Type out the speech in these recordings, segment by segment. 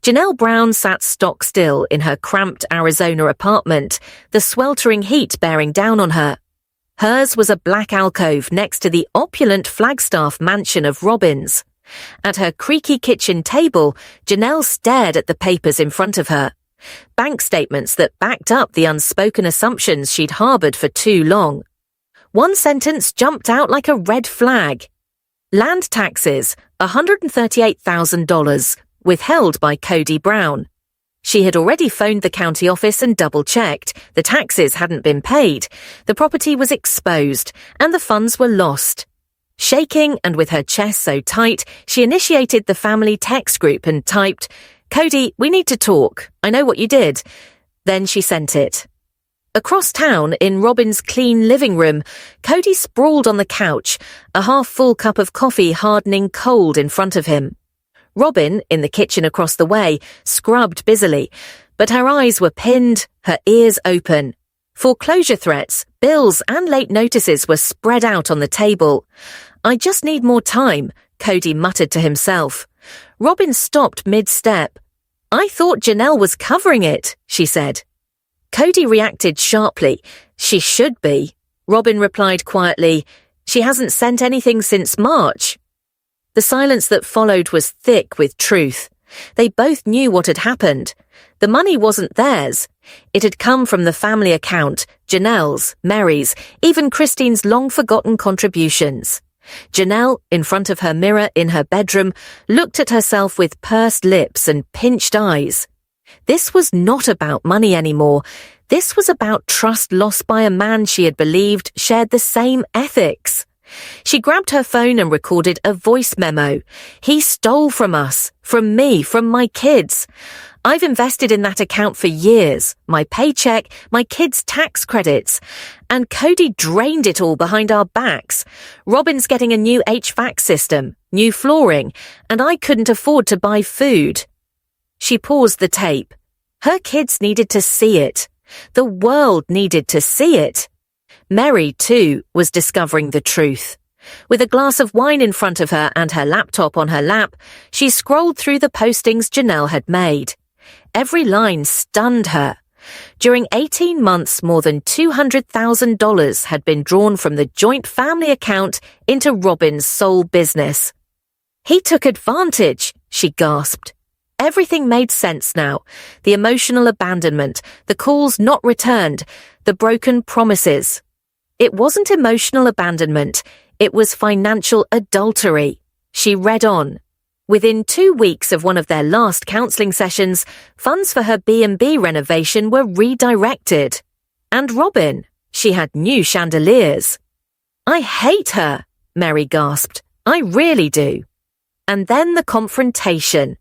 Janelle Brown sat stock still in her cramped Arizona apartment, the sweltering heat bearing down on her. Hers was a black alcove next to the opulent Flagstaff mansion of Robin's. At her creaky kitchen table, Janelle stared at the papers in front of her. Bank statements that backed up the unspoken assumptions she'd harbored for too long. One sentence jumped out like a red flag. Land taxes, $138,000, withheld by Cody Brown. She had already phoned the county office and double-checked. The taxes hadn't been paid. The property was exposed, and the funds were lost. Shaking and with her chest so tight, she initiated the family text group and typed, "Cody, we need to talk. I know what you did." Then she sent it. Across town, in Robin's clean living room, Cody sprawled on the couch, a half-full cup of coffee hardening cold in front of him. Robin, in the kitchen across the way, scrubbed busily, but her eyes were pinned, her ears open. Foreclosure threats, bills and late notices were spread out on the table. "I just need more time," Cody muttered to himself. Robin stopped mid-step. "I thought Janelle was covering it," she said. Cody reacted sharply. "She should be." Robin replied quietly, "She hasn't sent anything since March." The silence that followed was thick with truth. They both knew what had happened. The money wasn't theirs. It had come from the family account, Janelle's, Meri's, even Christine's long-forgotten contributions. Janelle, in front of her mirror in her bedroom, looked at herself with pursed lips and pinched eyes. This was not about money anymore. This was about trust lost by a man she had believed shared the same ethics. She grabbed her phone and recorded a voice memo. "He stole from us, from me, from my kids. I've invested in that account for years, my paycheck, my kids' tax credits. And Cody drained it all behind our backs. Robin's getting a new HVAC system, new flooring, and I couldn't afford to buy food." She paused the tape. Her kids needed to see it. The world needed to see it. Meri, too, was discovering the truth. With a glass of wine in front of her and her laptop on her lap, she scrolled through the postings Janelle had made. Every line stunned her. During 18 months, more than $200,000 had been drawn from the joint family account into Robin's sole business. "He took advantage," she gasped. Everything made sense now. The emotional abandonment, the calls not returned, the broken promises. It wasn't emotional abandonment. It was financial adultery. She read on. Within 2 weeks of one of their last counseling sessions, funds for her B&B renovation were redirected. And Robin, she had new chandeliers. "I hate her," Meri gasped. "I really do." And then the confrontation.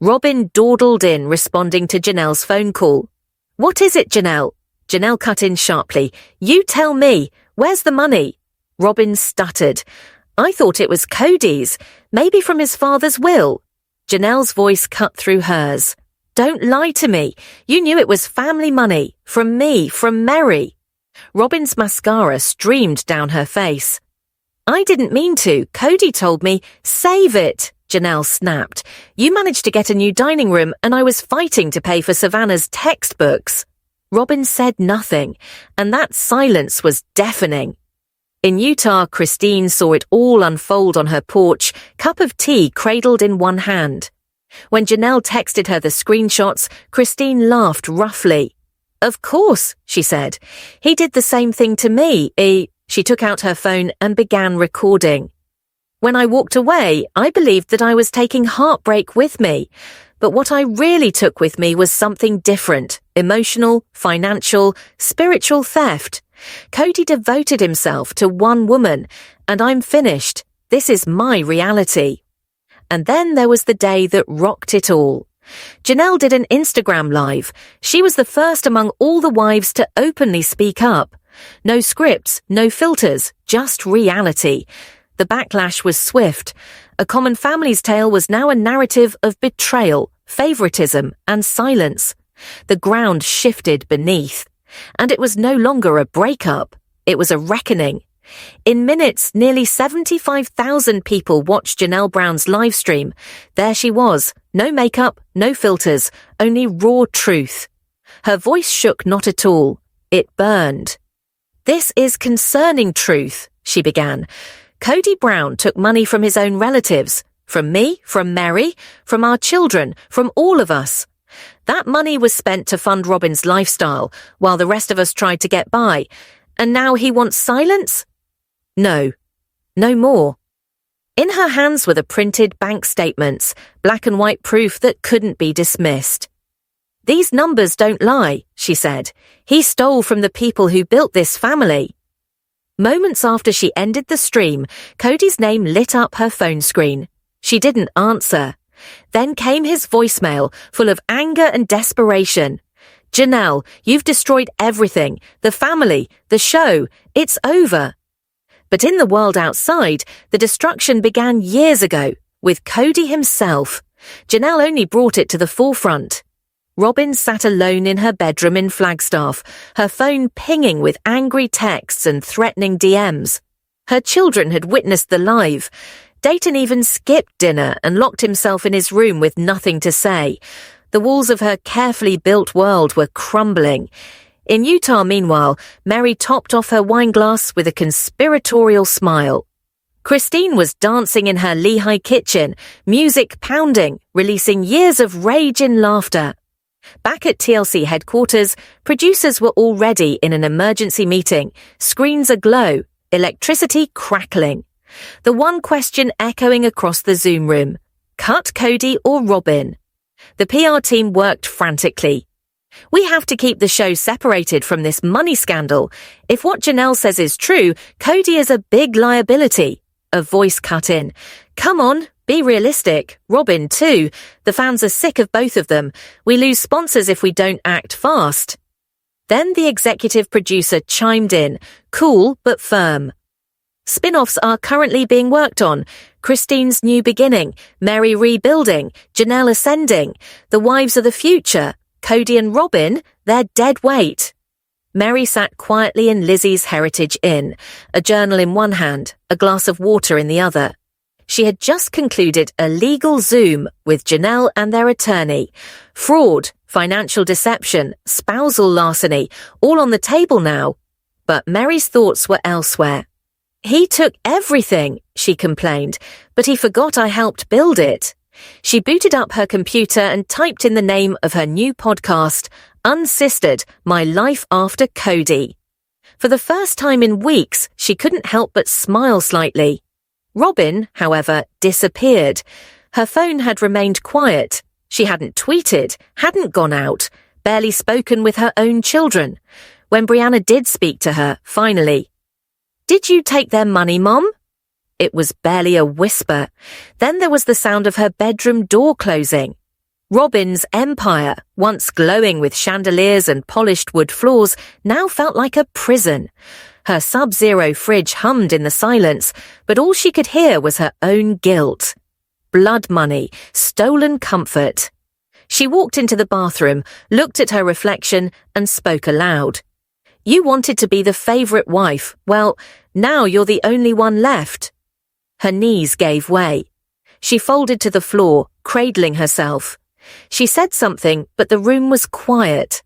Robin dawdled in, responding to Janelle's phone call. "What is it, Janelle?" Janelle cut in sharply. "You tell me. Where's the money?" Robin stuttered. "I thought it was Cody's, maybe from his father's will." Janelle's voice cut through hers. "Don't lie to me. You knew it was family money. From me, from Meri." Robin's mascara streamed down her face. "I didn't mean to. Cody told me. Save it," Janelle snapped. "You managed to get a new dining room and I was fighting to pay for Savannah's textbooks." Robin said nothing, and that silence was deafening. In Utah, Christine saw it all unfold on her porch, cup of tea cradled in one hand. When Janelle texted her the screenshots, Christine laughed roughly. "Of course," she said. "He did the same thing to me. She took out her phone and began recording. "When I walked away, I believed that I was taking heartbreak with me. But what I really took with me was something different. Emotional, financial, spiritual theft. Cody devoted himself to one woman, and I'm finished. This is my reality." And then there was the day that rocked it all. Janelle did an Instagram live. She was the first among all the wives to openly speak up. No scripts, no filters, just reality. The backlash was swift. A Common Family's Tale was now a narrative of betrayal, favoritism, and silence. The ground shifted beneath. And it was no longer a breakup. It was a reckoning. In minutes, nearly 75,000 people watched Janelle Brown's live stream. There she was, no makeup, no filters, only raw truth. Her voice shook not at all. It burned. "This is concerning truth," she began. "Cody Brown took money from his own relatives, from me, from Meri, from our children, from all of us. That money was spent to fund Robin's lifestyle, while the rest of us tried to get by. And now he wants silence? No. No more." In her hands were the printed bank statements, black and white proof that couldn't be dismissed. "These numbers don't lie," she said. "He stole from the people who built this family." Moments after she ended the stream, Cody's name lit up her phone screen. She didn't answer. Then came his voicemail, full of anger and desperation. "Janelle, you've destroyed everything. The family, the show. It's over." But in the world outside, the destruction began years ago, with Cody himself. Janelle only brought it to the forefront. Robin sat alone in her bedroom in Flagstaff, her phone pinging with angry texts and threatening DMs. Her children had witnessed the live. Dayton even skipped dinner and locked himself in his room with nothing to say. The walls of her carefully built world were crumbling. In Utah, meanwhile, Meri topped off her wine glass with a conspiratorial smile. Christine was dancing in her Lehigh kitchen, music pounding, releasing years of rage in laughter. Back at TLC headquarters, producers were already in an emergency meeting, screens aglow, electricity crackling. The one question echoing across the Zoom room: cut Cody or Robin? The PR team worked frantically. "We have to keep the show separated from this money scandal. If what Janelle says is true, Cody is a big liability." A voice cut in. "Come on, be realistic. Robin too. The fans are sick of both of them. We lose sponsors if we don't act fast." Then the executive producer chimed in, cool but firm. "Spin-offs are currently being worked on. Christine's New Beginning, Meri Rebuilding, Janelle Ascending, The Wives of the Future. Cody and Robin, they're dead weight." Meri sat quietly in Lizzie's Heritage Inn, a journal in one hand, a glass of water in the other. She had just concluded a legal Zoom with Janelle and their attorney. Fraud, financial deception, spousal larceny, all on the table now. But Meri's thoughts were elsewhere. "He took everything," she complained, "but he forgot I helped build it." She booted up her computer and typed in the name of her new podcast, Unsistered, My Life After Cody. For the first time in weeks, she couldn't help but smile slightly. Robin, however, disappeared. Her phone had remained quiet. She hadn't tweeted, hadn't gone out, barely spoken with her own children. When Brianna did speak to her, finally, "Did you take their money, Mom?" It was barely a whisper. Then there was the sound of her bedroom door closing. Robin's empire, once glowing with chandeliers and polished wood floors, now felt like a prison. Her sub-zero fridge hummed in the silence, but all she could hear was her own guilt. Blood money, stolen comfort. She walked into the bathroom, looked at her reflection, and spoke aloud. "You wanted to be the favorite wife. Well, now you're the only one left." Her knees gave way. She folded to the floor, cradling herself. She said something, but the room was quiet.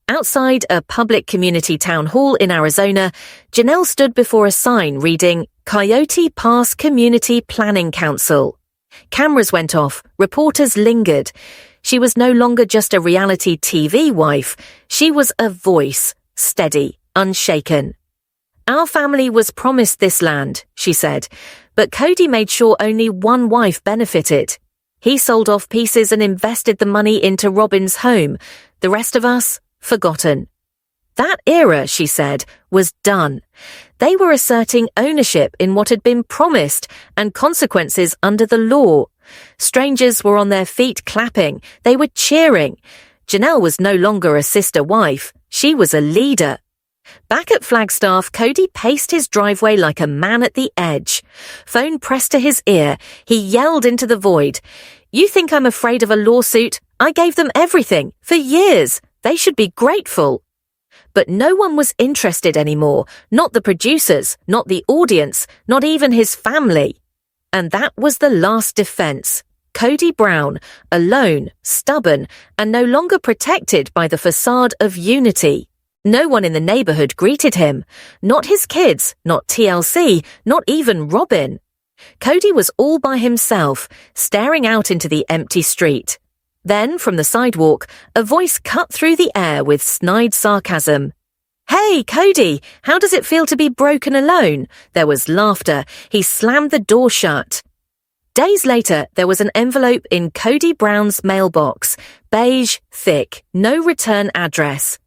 Outside a public community town hall in Arizona, Janelle stood before a sign reading, Coyote Pass Community Planning Council. Cameras went off, reporters lingered. She was no longer just a reality TV wife. She was a voice, steady, unshaken. "Our family was promised this land," she said, "but Cody made sure only one wife benefited. He sold off pieces and invested the money into Robin's home. The rest of us, forgotten." That era, she said, was done. They were asserting ownership in what had been promised and consequences under the law. Strangers were on their feet clapping. They were cheering. Janelle was no longer a sister wife. She was a leader. Back at Flagstaff, Cody paced his driveway like a man at the edge. Phone pressed to his ear. He yelled into the void. "You think I'm afraid of a lawsuit? I gave them everything, for years. They should be grateful." But no one was interested anymore, not the producers, not the audience, not even his family. And that was the last defense. Cody Brown, alone, stubborn, and no longer protected by the facade of unity. No one in the neighborhood greeted him. Not his kids, not TLC, not even Robin. Cody was all by himself, staring out into the empty street. Then, from the sidewalk, a voice cut through the air with snide sarcasm. "Hey, Cody, how does it feel to be broken alone?" There was laughter. He slammed the door shut. Days later, there was an envelope in Cody Brown's mailbox. Beige, thick, no return address.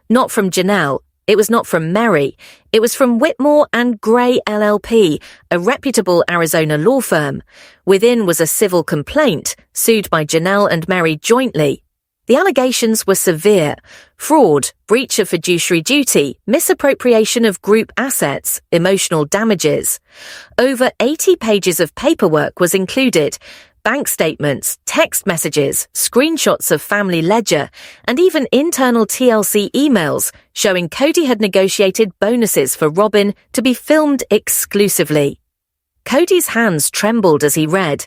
Not from Janelle. It was not from Meri. It was from Whitmore and Gray LLP, a reputable Arizona law firm. Within was a civil complaint, sued by Janelle and Meri jointly. The allegations were severe: fraud, breach of fiduciary duty, misappropriation of group assets, emotional damages. Over 80 pages of paperwork was included: bank statements, text messages, screenshots of family ledger, and even internal TLC emails showing Cody had negotiated bonuses for Robin to be filmed exclusively. Cody's hands trembled as he read.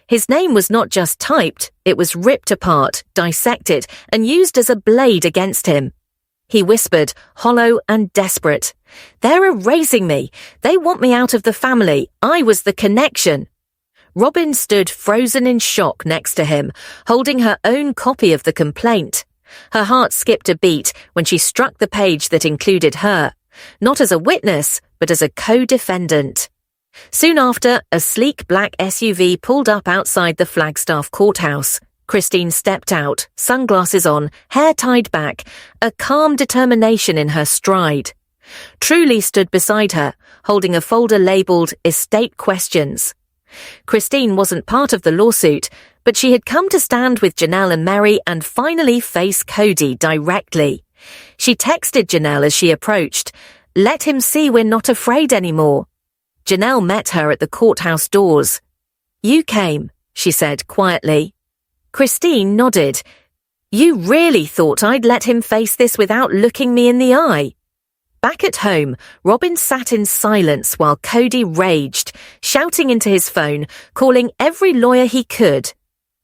His name was not just typed, it was ripped apart, dissected, and used as a blade against him. He whispered, hollow and desperate, "They're erasing me. They want me out of the family. I was the connection." Robin stood frozen in shock next to him, holding her own copy of the complaint. Her heart skipped a beat when she struck the page that included her, not as a witness, but as a co-defendant. Soon after, a sleek black SUV pulled up outside the Flagstaff courthouse. Christine stepped out, sunglasses on, hair tied back, a calm determination in her stride. Truly stood beside her, holding a folder labeled Estate Questions. Christine wasn't part of the lawsuit, but she had come to stand with Janelle and Meri and finally face Cody directly. She texted Janelle as she approached, "Let him see we're not afraid anymore." Janelle met her at the courthouse doors. "You came," she said quietly. Christine nodded. "You really thought I'd let him face this without looking me in the eye?" Back at home, Robin sat in silence while Cody raged, shouting into his phone, calling every lawyer he could.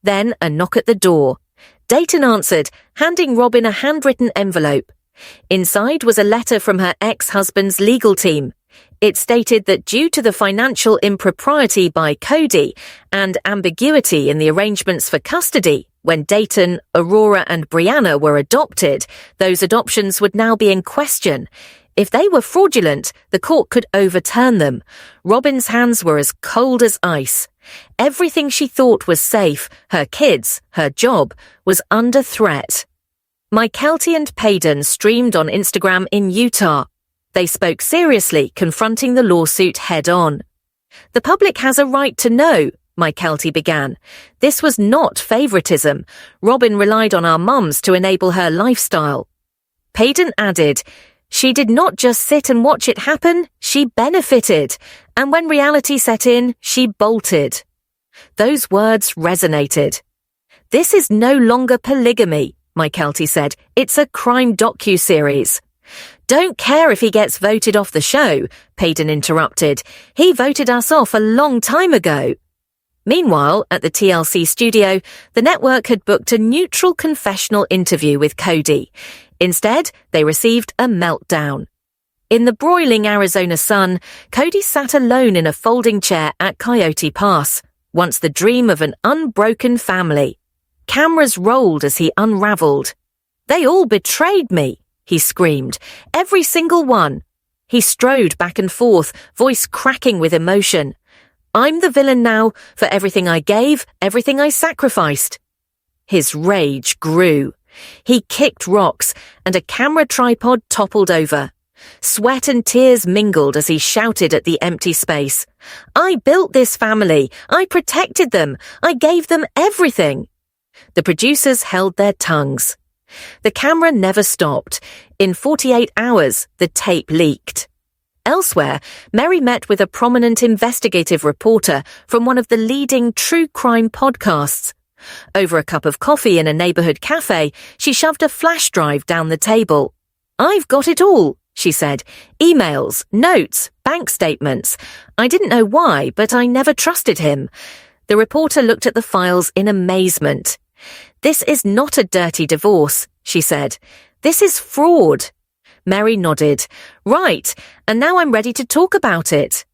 Then a knock at the door. Dayton answered, handing Robin a handwritten envelope. Inside was a letter from her ex-husband's legal team. It stated that due to the financial impropriety by Cody and ambiguity in the arrangements for custody, when Dayton, Aurora and Brianna were adopted, those adoptions would now be in question. If they were fraudulent, the court could overturn them. Robin's hands were as cold as ice. Everything she thought was safe, her kids, her job, was under threat. Mykelti and Payden streamed on Instagram in Utah. They spoke seriously, confronting the lawsuit head-on. "The public has a right to know," Mykelti began. "This was not favoritism. Robin relied on our mums to enable her lifestyle." Payden added, "She did not just sit and watch it happen, she benefited. And when reality set in, she bolted." Those words resonated. "This is no longer polygamy," Mykelti said. "It's a crime docu-series." "Don't care if he gets voted off the show," Payden interrupted. "He voted us off a long time ago." Meanwhile, at the TLC studio, the network had booked a neutral confessional interview with Cody. Instead, they received a meltdown. In the broiling Arizona sun, Cody sat alone in a folding chair at Coyote Pass, once the dream of an unbroken family. Cameras rolled as he unraveled. "They all betrayed me," he screamed. "Every single one." He strode back and forth, voice cracking with emotion. "I'm the villain now, for everything I gave, everything I sacrificed." His rage grew. He kicked rocks, and a camera tripod toppled over. Sweat and tears mingled as he shouted at the empty space. "I built this family. I protected them. I gave them everything." The producers held their tongues. The camera never stopped. In 48 hours, the tape leaked. Elsewhere, Meri met with a prominent investigative reporter from one of the leading true crime podcasts. Over a cup of coffee in a neighborhood cafe, she shoved a flash drive down the table. "I've got it all," she said. "Emails, notes, bank statements. I didn't know why, but I never trusted him." The reporter looked at the files in amazement. "This is not a dirty divorce," she said. "This is fraud." Meri nodded. "Right, and now I'm ready to talk about it."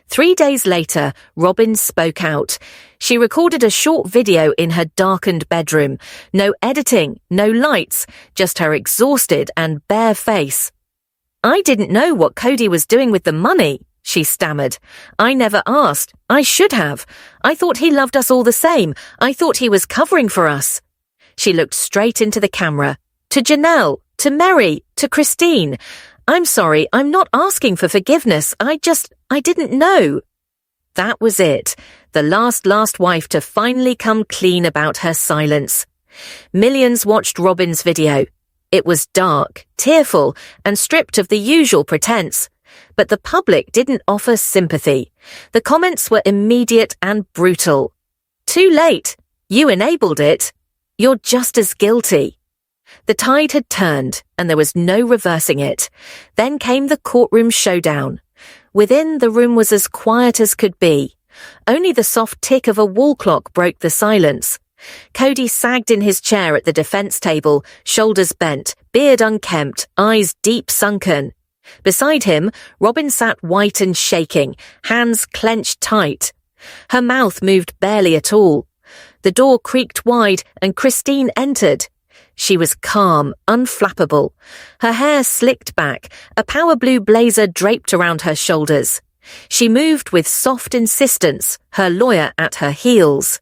3 days later, Robin spoke out. She recorded a short video in her darkened bedroom. No editing, no lights, just her exhausted and bare face. "I didn't know what Cody was doing with the money," she stammered. "I never asked. I should have. I thought he loved us all the same. I thought he was covering for us." She looked straight into the camera. "To Janelle, to Meri, to Christine. I'm sorry, I'm not asking for forgiveness. I didn't know." That was it. The last wife to finally come clean about her silence. Millions watched Robin's video. It was dark, tearful, and stripped of the usual pretense. But the public didn't offer sympathy. The comments were immediate and brutal. "Too late. You enabled it. You're just as guilty." The tide had turned, and there was no reversing it. Then came the courtroom showdown. Within, the room was as quiet as could be. Only the soft tick of a wall clock broke the silence. Cody sagged in his chair at the defense table, shoulders bent, beard unkempt, eyes deep sunken. Beside him, Robin sat white and shaking, hands clenched tight. Her mouth moved barely at all. The door creaked wide, and Christine entered. She was calm, unflappable. Her hair slicked back, a power blue blazer draped around her shoulders. She moved with soft insistence, her lawyer at her heels.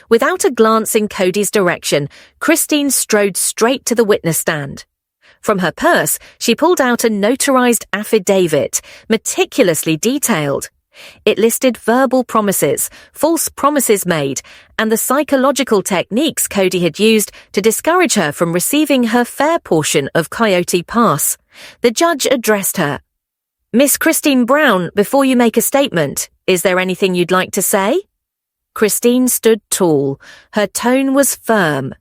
Without a glance in Cody's direction, Christine strode straight to the witness stand. From her purse, she pulled out a notarized affidavit, meticulously detailed. It listed verbal promises, false promises made, and the psychological techniques Cody had used to discourage her from receiving her fair portion of Coyote Pass. The judge addressed her. "Miss Christine Brown, before you make a statement, is there anything you'd like to say?" Christine stood tall. Her tone was firm.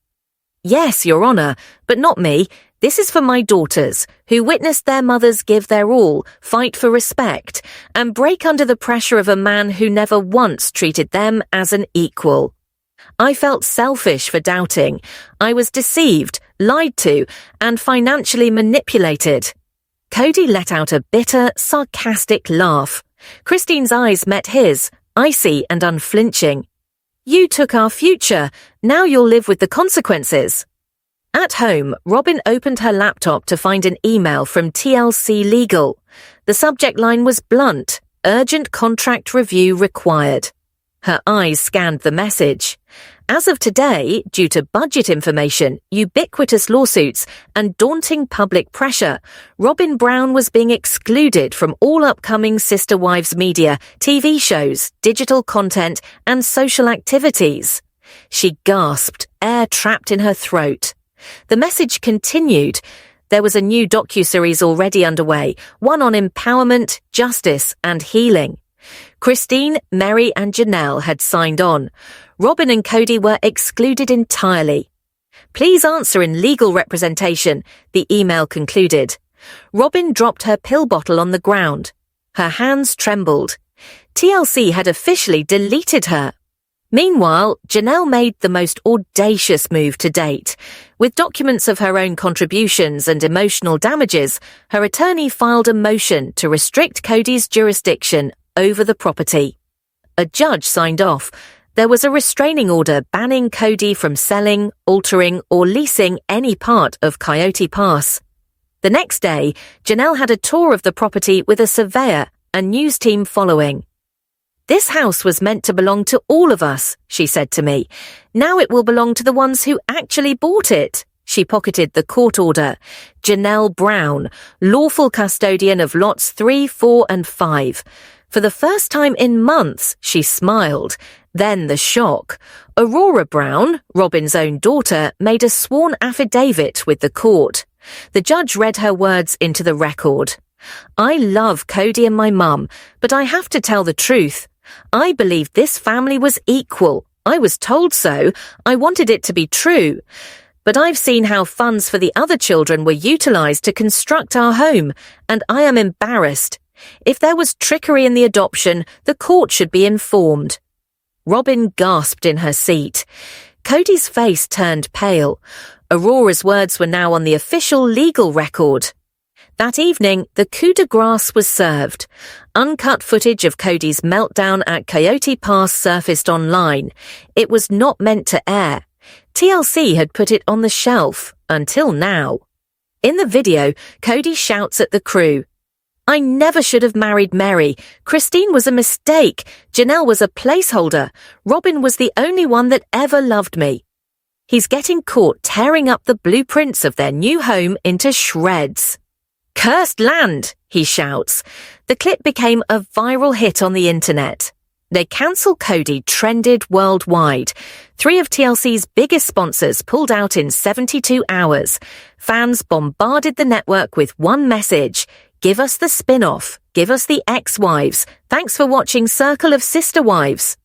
"Yes, Your Honor, but not me. This is for my daughters, who witnessed their mothers give their all, fight for respect, and break under the pressure of a man who never once treated them as an equal. I felt selfish for doubting. I was deceived, lied to, and financially manipulated." Cody let out a bitter, sarcastic laugh. Christine's eyes met his, icy and unflinching. "You took our future. Now you'll live with the consequences." At home, Robin opened her laptop to find an email from TLC Legal. The subject line was blunt: "Urgent contract review required." Her eyes scanned the message. As of today, due to budget information, ubiquitous lawsuits, and daunting public pressure, Robin Brown was being excluded from all upcoming Sister Wives media, TV shows, digital content, and social activities. She gasped, air trapped in her throat. The message continued. There was a new docuseries already underway, one on empowerment, justice, and healing. Christine, Meri, and Janelle had signed on. Robin and Cody were excluded entirely. "Please answer in legal representation," the email concluded. Robin dropped her pill bottle on the ground. Her hands trembled. TLC had officially deleted her. Meanwhile, Janelle made the most audacious move to date. With documents of her own contributions and emotional damages, her attorney filed a motion to restrict Cody's jurisdiction over the property. A judge signed off. There was a restraining order banning Cody from selling, altering, or leasing any part of Coyote Pass. The next day, Janelle had a tour of the property with a surveyor and news team following. "This house was meant to belong to all of us," she said to me. "Now it will belong to the ones who actually bought it." She pocketed the court order. Janelle Brown, lawful custodian of lots 3, 4, and 5. For the first time in months, she smiled. Then the shock. Aurora Brown, Robin's own daughter, made a sworn affidavit with the court. The judge read her words into the record. "I love Cody and my mum, but I have to tell the truth. I believed this family was equal. I was told so. I wanted it to be true. But I've seen how funds for the other children were utilized to construct our home, and I am embarrassed. If there was trickery in the adoption, the court should be informed." Robin gasped in her seat. Cody's face turned pale. Aurora's words were now on the official legal record. That evening, the coup de grace was served. Uncut footage of Cody's meltdown at Coyote Pass surfaced online. It was not meant to air. TLC had put it on the shelf, until now. In the video, Cody shouts at the crew, "I never should have married Meri. Christine was a mistake. Janelle was a placeholder. Robin was the only one that ever loved me." He's getting caught tearing up the blueprints of their new home into shreds. "Cursed land," he shouts. The clip became a viral hit on the internet. "They Cancel Cody" trended worldwide. 3 of TLC's biggest sponsors pulled out in 72 hours. Fans bombarded the network with one message: "Give us the spin-off. Give us the ex-wives. Thanks for watching Circle of Sister Wives."